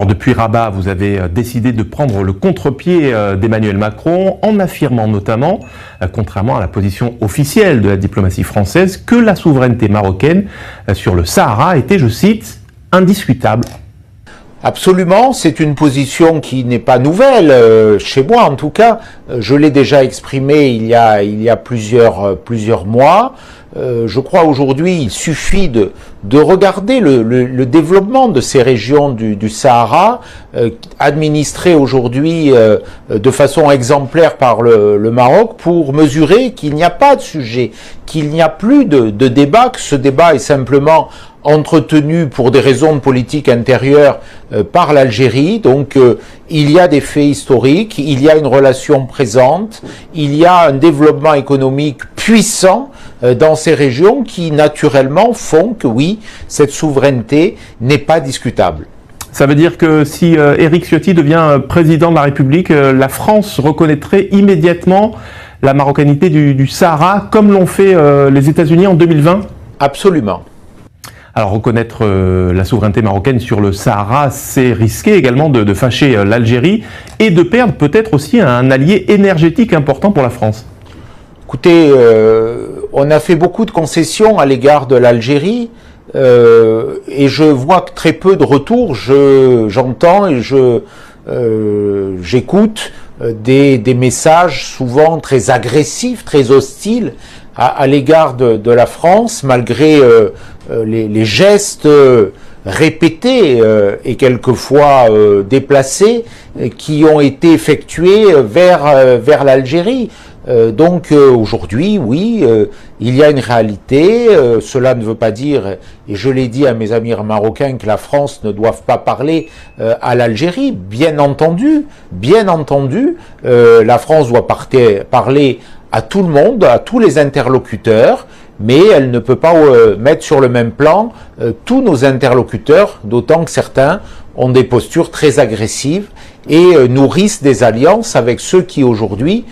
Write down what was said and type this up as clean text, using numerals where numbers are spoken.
Depuis Rabat, vous avez décidé de prendre le contre-pied d'Emmanuel Macron en affirmant notamment, contrairement à la position officielle de la diplomatie française, que la souveraineté marocaine sur le Sahara était, je cite, indiscutable. Absolument, c'est une position qui n'est pas nouvelle, chez moi en tout cas. Je l'ai déjà exprimée il y a plusieurs mois. Je crois aujourd'hui il suffit de regarder le développement de ces régions du Sahara, administrées aujourd'hui de façon exemplaire par le Maroc, pour mesurer qu'il n'y a pas de sujet, qu'il n'y a plus de débat, que ce débat est simplement entretenu pour des raisons de politique intérieure par l'Algérie. Donc il y a des faits historiques, il y a une relation présente, il y a un développement économique puissant dans ces régions qui naturellement font que oui, cette souveraineté n'est pas discutable. Ça veut dire que si Éric Ciotti devient président de la République, la France reconnaîtrait immédiatement la marocanité du Sahara, comme l'ont fait les États-Unis en 2020 ? Absolument. Alors reconnaître la souveraineté marocaine sur le Sahara, c'est risquer également de fâcher l'Algérie et de perdre peut-être aussi un allié énergétique important pour la France. Écoutez, on a fait beaucoup de concessions à l'égard de l'Algérie et je vois que très peu de retours. J'entends et j'écoute des messages souvent très agressifs, très hostiles à l'égard de la France, malgré les gestes répétés et quelquefois déplacés qui ont été effectués vers l'Algérie. Donc aujourd'hui, oui, il y a une réalité. Cela ne veut pas dire, et je l'ai dit à mes amis marocains, que la France ne doive pas parler à l'Algérie. Bien entendu, la France doit parler à tout le monde, à tous les interlocuteurs, mais elle ne peut pas mettre sur le même plan tous nos interlocuteurs, d'autant que certains ont des postures très agressives et nourrissent des alliances avec ceux qui aujourd'hui